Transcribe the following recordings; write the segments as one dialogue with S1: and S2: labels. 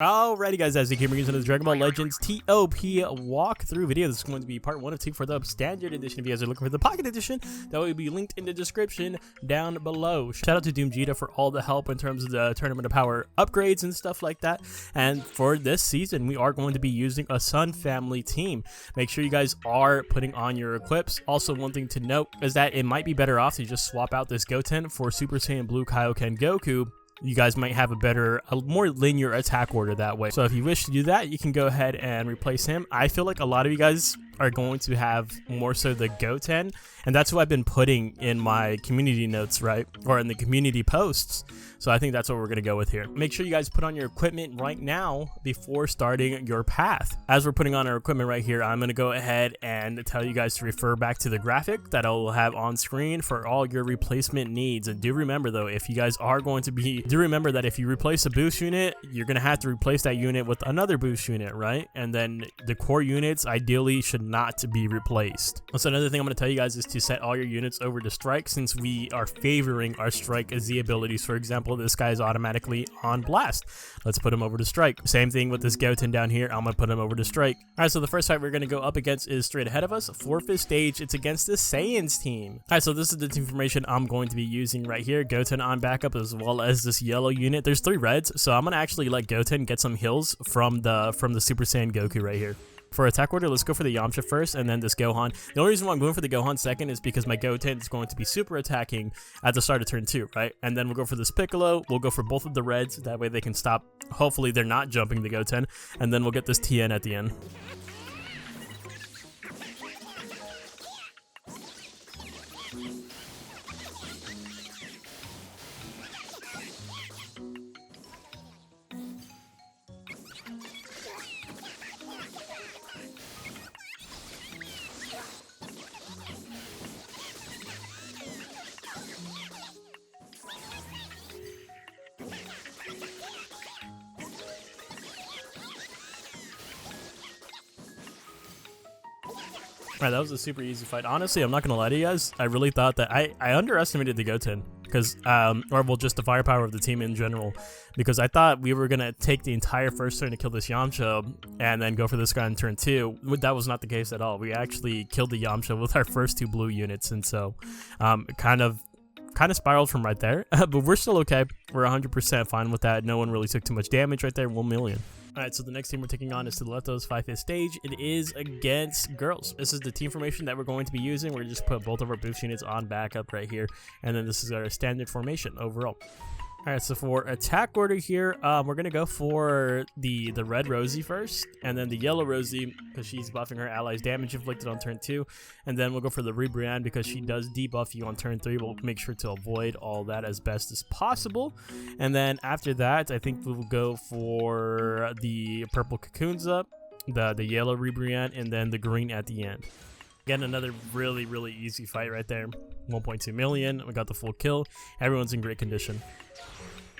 S1: Alrighty guys, as you came into the Dragon Ball Legends TOP walkthrough video, this is going to be part 1 of 2 for the standard edition. If you guys are looking for the pocket edition, that will be linked in the description down below. Shout out to doomgeta for all the help in terms of the Tournament of Power upgrades and stuff like that. And for this season, we are going to be using a Sun family team. Make sure you guys are putting on your equips. Also, one thing to note is that it might be better off to just swap out this Goten for Super Saiyan Blue Kaioken Goku. You guys might have a more linear attack order that way. So if you wish to do that, you can go ahead and replace him. I feel like a lot of you guys are going to have more so the Goten, and that's what I've been putting in my community notes, right? Or in the community posts. So I think that's what we're going to go with here. Make sure you guys put on your equipment right now before starting your path. As we're putting on our equipment right here, I'm going to go ahead and tell you guys to refer back to the graphic that I'll have on screen for all your replacement needs. And do remember though, if you guys are going to be, do remember that if you replace a boost unit, you're going to have to replace that unit with another boost unit, right? And then the core units ideally should not to be replaced. So another thing I'm going to tell you guys is to set all your units over to strike, since we are favoring our strike Z abilities. For example, this guy is automatically on blast. Let's put him over to strike. Same thing with this Goten down here. I'm going to put him over to strike. Alright, so the first fight we're going to go up against is straight ahead of us. 4th stage. It's against the Saiyans team. Alright, so this is the team formation I'm going to be using right here. Goten on backup as well as this yellow unit. There's 3 reds, so I'm going to actually let Goten get some heals from the Super Saiyan Goku right here. For attack order, let's go for the Yamcha first and then this Gohan. The only reason why I'm going for the Gohan second is because my Goten is going to be super attacking at the start of turn 2, right? And then we'll go for this Piccolo. We'll go for both of the reds. That way they can stop. Hopefully they're not jumping the Goten. And then we'll get this TN at the end. Alright, that was a super easy fight. Honestly, I'm not gonna lie to you guys. I really thought that I underestimated the Goten because, or well, just the firepower of the team in general, because I thought we were gonna take the entire first turn to kill this Yamcha and then go for this guy in turn 2. That was not the case at all. We actually killed the Yamcha with our first 2 blue units, and so kind of spiraled from right there. But we're still okay. We're 100% fine with that. No one really took too much damage right there. 1 million. Alright, so the next team we're taking on is to the left of us, 5th stage. It is against girls. This is the team formation that we're going to be using. We're just put both of our boost units on backup right here. And then this is our standard formation overall. Alright, so for attack order here, we're going to go for the red Rosie first, and then the yellow Rosie because she's buffing her allies damage inflicted on turn 2, and then we'll go for the Brienne because she does debuff you on turn 3. We'll make sure to avoid all that as best as possible. And then after that, I think we'll go for the purple Kakunza, the yellow Brienne, and then the green at the end. Again, another really easy fight right there. 1.2 million. We got the full kill. Everyone's in great condition.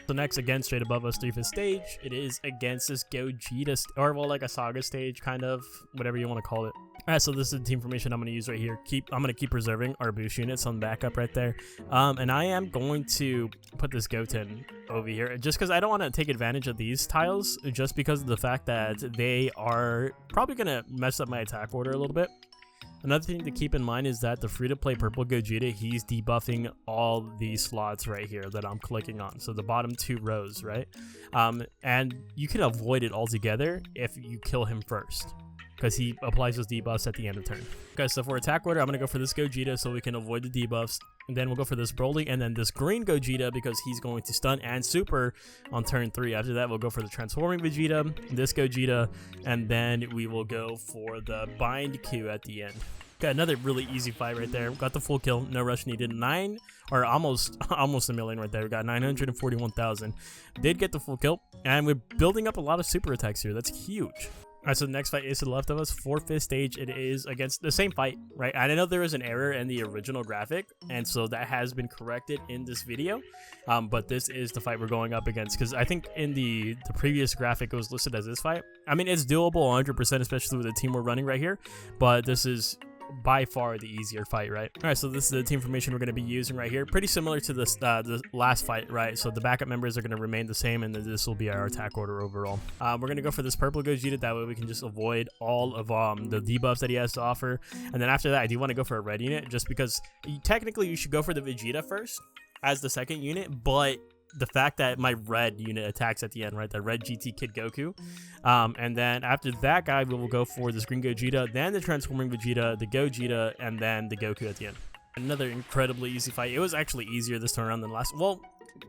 S1: So next, again, straight above us, 3th stage, it is against this Gogeta, or well, like a Saga stage, kind of, whatever you want to call it. Alright, so this is the team formation I'm going to use right here. I'm going to keep preserving our boost units on backup right there. And I am going to put this Goten over here, just because I don't want to take advantage of these tiles, just because of the fact that they are probably going to mess up my attack order a little bit. Another thing to keep in mind is that the free-to-play purple Gogeta, he's debuffing all these slots right here that I'm clicking on. So the bottom 2 rows, right? And you can avoid it altogether if you kill him first, because he applies those debuffs at the end of turn. Okay, so for attack order, I'm going to go for this Gogeta so we can avoid the debuffs. And then we'll go for this Broly and then this green Gogeta because he's going to stun and super on turn 3. After that, we'll go for the transforming Vegeta, this Gogeta, and then we will go for the bind Q at the end. Got another really easy fight right there. Got the full kill, no rush needed. Almost a million right there. We got 941,000. Did get the full kill, and we're building up a lot of super attacks here. That's huge. Alright, so the next fight is to the left of us, 4th stage. It is against the same fight, right? I know there was an error in the original graphic, and so that has been corrected in this video. But this is the fight we're going up against, because I think in the previous graphic it was listed as this fight. I mean, it's doable 100%, especially with the team we're running right here. But this is by far the easier fight, right? All right, so this is the team formation we're going to be using right here. Pretty similar to this the last fight, right? So the backup members are going to remain the same, and then this will be our attack order overall. We're going to go for this purple Gogeta. That way we can just avoid all of the debuffs that he has to offer. And then after that, I do want to go for a red unit, just because technically you should go for the Vegeta first as the second unit, but the fact that my red unit attacks at the end, right? The red GT Kid Goku. And then after that guy, we will go for this green Gogeta, then the transforming Vegeta, the Gogeta, and then the Goku at the end. Another incredibly easy fight. It was actually easier this time around than last. Well,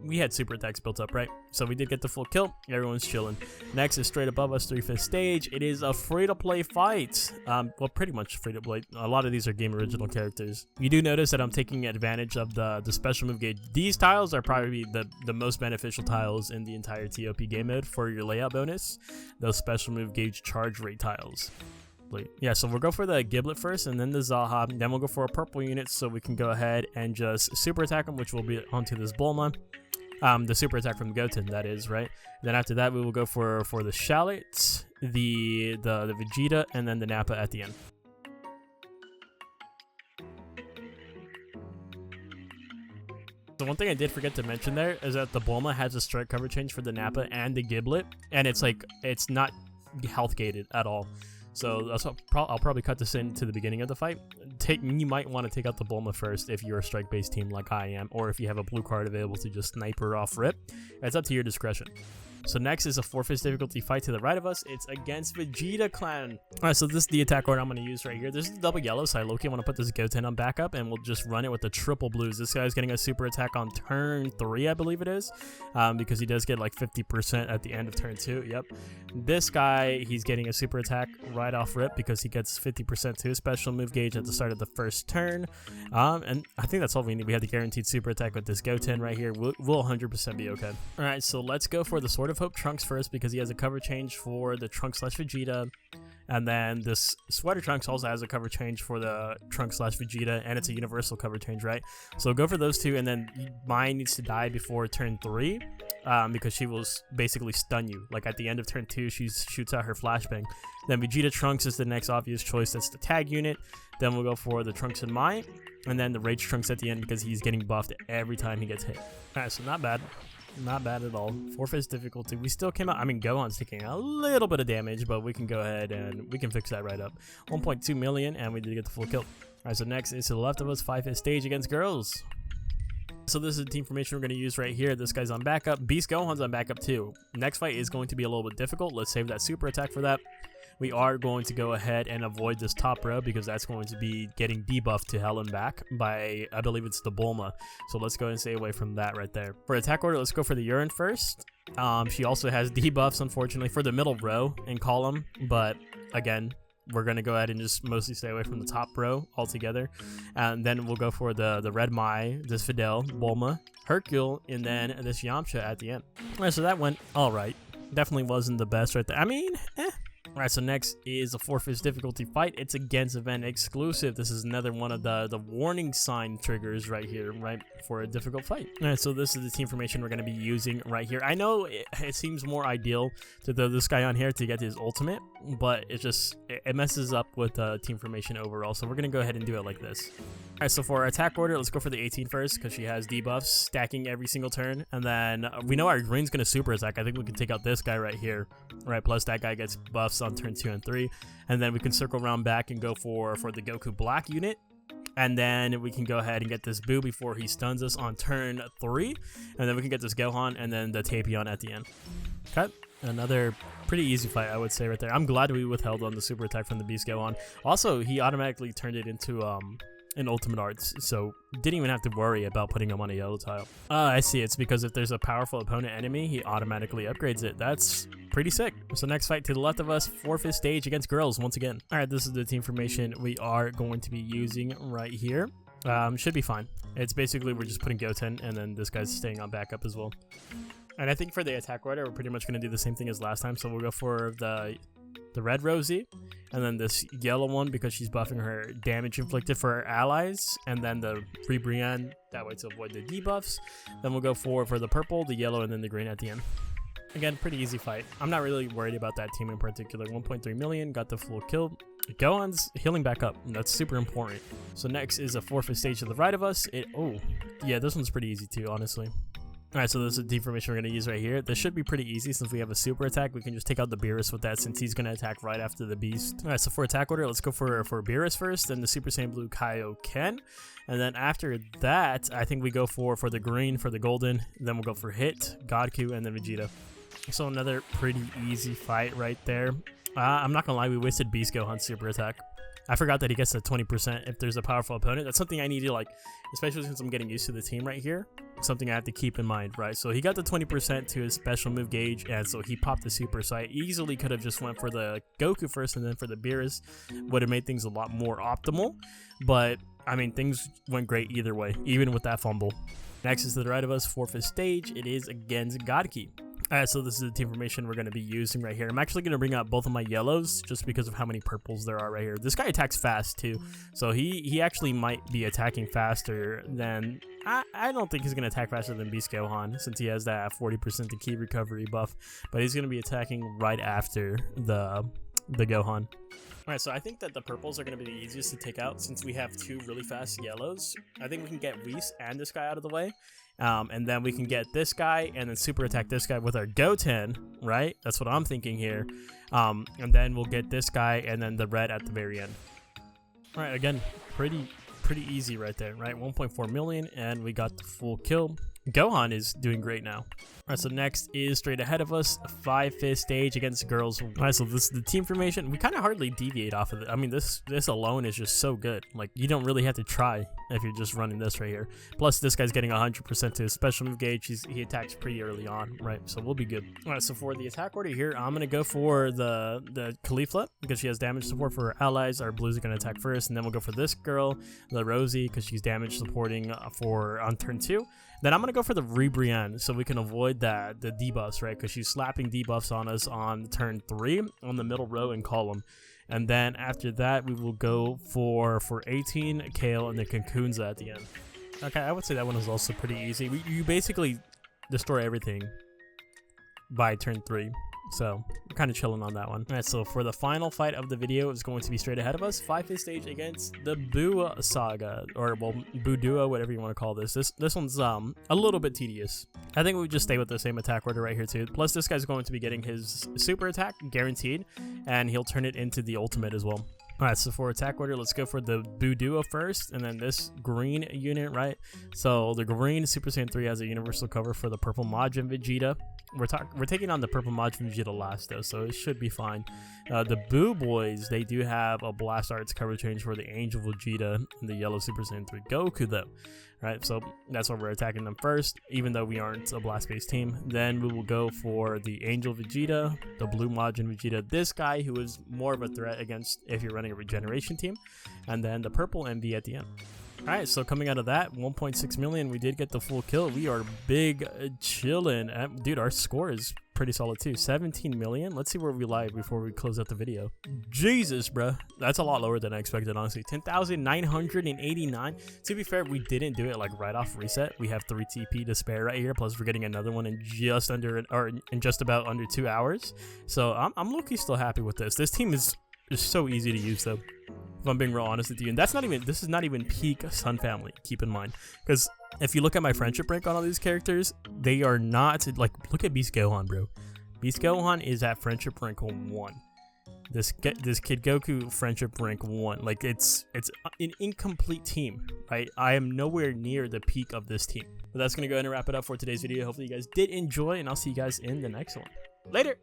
S1: we had super attacks built up, right? So we did get the full kill. Everyone's chilling. Next is straight above us, 3/5 stage. It is a free-to-play fight. Well, pretty much free-to-play. A lot of these are game original characters. You do notice that I'm taking advantage of the special move gauge. These tiles are probably the most beneficial tiles in the entire TOP game mode for your layout bonus. Those special move gauge charge rate tiles. Yeah, so we'll go for the Giblet first, and then the Zaha. Then we'll go for a purple unit, so we can go ahead and just super attack him, which will be onto this Bulma. The super attack from Goten, that is, right? Then after that, we will go for the Shallot, the Vegeta, and then the Nappa at the end. So one thing I did forget to mention there is that the Bulma has a strike cover change for the Nappa and the Giblet, and it's not health gated at all. So that's what I'll probably cut this into the beginning of the fight. You might want to take out the Bulma first if you're a strike-based team like I am, or if you have a blue card available to just snipe her off rip. It's up to your discretion. So next is a 4/5 difficulty fight to the right of us. It's against Vegeta Clan. Alright, so this is the attack order I'm going to use right here. This is the double yellow, so I low-key want to put this Goten on backup, and we'll just run it with the triple blues. This guy's getting a super attack on turn 3, I believe it is, because he does get like 50% at the end of turn 2. Yep. This guy, he's getting a super attack right off rip because he gets 50% to his special move gauge at the start of the first turn. And I think that's all we need. We have the guaranteed super attack with this Goten right here. We'll 100% be okay. Alright, so let's go for the Sword of Hope Trunks first, because he has a cover change for the Trunks / Vegeta, and then this Sweater Trunks also has a cover change for the Trunks / Vegeta, and it's a universal cover change, right? So go for those two, and then mine needs to die before turn 3, because she will basically stun you. Like at the end of turn 2, she shoots out her flashbang. Then Vegeta Trunks is the next obvious choice. That's the tag unit. Then we'll go for the Trunks and Mai, and then the Rage Trunks at the end because he's getting buffed every time he gets hit. Alright, so not bad. Not bad at all. 4/5 difficulty. We still came out. I mean, Gohan's taking a little bit of damage, but we can go ahead and we can fix that right up. 1.2 million, and we did get the full kill. Alright, so next is to the left of us, 5/5 stage against girls. So this is the team formation we're going to use right here. This guy's on backup. Beast Gohan's on backup too. Next fight is going to be a little bit difficult. Let's save that super attack for that. We are going to go ahead and avoid this top row because that's going to be getting debuffed to hell and back by, I believe it's the Bulma. So let's go and stay away from that right there. For attack order, let's go for the Urine first. She also has debuffs, unfortunately, for the middle row and column. But again, we're going to go ahead and just mostly stay away from the top row altogether. And then we'll go for the Red Mai, this Fidel, Bulma, Hercule, and then this Yamcha at the end. Alright, so that went alright. Definitely wasn't the best right there. I mean, Alright, so next is a 4/5 difficulty fight. It's against event exclusive. This is another one of the warning sign triggers right here, right, for a difficult fight. Alright, so this is the team formation we're going to be using right here. I know it seems more ideal to throw this guy on here to get his ultimate, but it messes up with the team formation overall, so we're going to go ahead and do it like this. Alright, so for our attack order, let's go for the 18 first, because she has debuffs stacking every single turn, and then we know our green's going to super attack. I think we can take out this guy right here, right, plus that guy gets buffs on turn 2 and 3, and then we can circle around back and go for the Goku Black unit, and then we can go ahead and get this Boo before he stuns us on turn 3, and then we can get this Gohan and then the Tapion at the end. Okay, another pretty easy fight, I would say, right there. I'm glad we withheld on the super attack from the Beast Gohan. Also, he automatically turned it into in Ultimate Arts, so didn't even have to worry about putting him on a yellow tile. I see, it's because if there's a powerful opponent enemy, he automatically upgrades it. That's pretty sick. So next fight to the left of us, 4/5 stage against girls once again. Alright, this is the team formation we are going to be using right here. Should be fine. It's basically we're just putting Goten, and then this guy's staying on backup as well. And I think for the attack order, we're pretty much going to do the same thing as last time, so we'll go for the red Rosie, and then this yellow one because she's buffing her damage inflicted for her allies, and then the Brienne, that way to avoid the debuffs. Then we'll go for the purple, the yellow, and then the green at the end. Again, pretty easy fight. I'm not really worried about that team in particular. 1.3 million, got the full kill. Gohan's healing back up. That's super important. So next is a 4th stage to the right of us. Oh, yeah, this one's pretty easy too, honestly. Alright, so this is the information we're going to use right here. This should be pretty easy since we have a super attack. We can just take out the Beerus with that since he's going to attack right after the beast. Alright, so for attack order, let's go for Beerus first, then the Super Saiyan Blue Kaioken. And then after that, I think we go for the green, for the golden. Then we'll go for Hit, Godku, and then Vegeta. So another pretty easy fight right there. I'm not going to lie, we wasted Beast Gohan's super attack. I forgot that he gets a 20% if there's a powerful opponent. That's something I need to, like, especially since I'm getting used to the team right here, something I have to keep in mind, right? So he got the 20% to his special move gauge, and so he popped the super. So I easily could have just went for the Goku first and then for the Beerus. Would have made things a lot more optimal, but I mean, things went great either way, even with that fumble. Next is to the right of us, 4th stage. It is against Godki. Alright, so this is the information we're going to be using right here. I'm actually going to bring out both of my yellows just because of how many purples there are right here. This guy attacks fast too, so he actually might be attacking faster than... I don't think he's going to attack faster than Beast Gohan since he has that 40% to key recovery buff, but he's going to be attacking right after the Gohan. Alright, so I think that the purples are going to be the easiest to take out since we have 2 really fast yellows. I think we can get Whis and this guy out of the way. And then we can get this guy and then super attack this guy with our Goten, right? That's what I'm thinking here. And then we'll get this guy and then the red at the very end. All right, again, pretty easy right there, right? 1.4 million, and we got the full kill. Gohan is doing great now. All right, so next is straight ahead of us, 5th stage against girls. All right, so this is the team formation. We kind of hardly deviate off of it. I mean, this alone is just so good. Like, you don't really have to try if you're just running this right here. Plus, this guy's getting 100% to his special move gauge. He attacks pretty early on, right? So we'll be good. All right, so for the attack order here, I'm going to go for the Caulifla because she has damage support for her allies. Our blues are going to attack first, and then we'll go for this girl, the Rosie, because she's damage supporting on turn 2. Then I'm going to go for the Ribrianne so we can avoid the debuffs, right? Because she's slapping debuffs on us on turn 3 on the middle row and column. And then after that, we will go for 18, Kale, and the Kankunza at the end. Okay, I would say that one is also pretty easy. You basically destroy everything by turn 3. So we're kind of chilling on that one. All right, so for the final fight of the video is going to be straight ahead of us, 5th stage against the Buu Saga, or well, Buu Duo, whatever you want to call this. This one's a little bit tedious. I think we just stay with the same attack order right here too. Plus, this guy's going to be getting his super attack guaranteed, and he'll turn it into the ultimate as well. Alright, so for attack order, let's go for the Buu Duo first, and then this green unit, right? So the green Super Saiyan 3 has a universal cover for the purple Majin Vegeta. We're taking on the purple Majin Vegeta last though, so it should be fine. The Buu boys, they do have a Blast Arts cover change for the Angel Vegeta and the yellow Super Saiyan 3 Goku though. Right, so that's why we're attacking them first, even though we aren't a blast-based team. Then we will go for the Angel Vegeta, the blue Majin Vegeta, this guy who is more of a threat against if you're running a regeneration team, and then the purple MV at the end. Alright, so coming out of that, 1.6 million, we did get the full kill. We are big chillin'. Dude, our score is pretty solid too. 17 million. Let's see where we lie before we close out the video. Jesus, bruh. That's a lot lower than I expected, honestly. 10,989. To be fair, we didn't do it like right off reset. We have 3 TP to spare right here. Plus, we're getting another one in just about under 2 hours. So I'm low-key still happy with this. This team is so easy to use though, if I'm being real honest with you. And this is not even peak Sun Family, keep in mind. Because if you look at my friendship rank on all these characters, they are not, like, look at Beast Gohan, bro. Beast Gohan is at friendship rank 1. This Kid Goku friendship rank 1. Like, it's an incomplete team, right? I am nowhere near the peak of this team. But that's going to go ahead and wrap it up for today's video. Hopefully you guys did enjoy, and I'll see you guys in the next one. Later!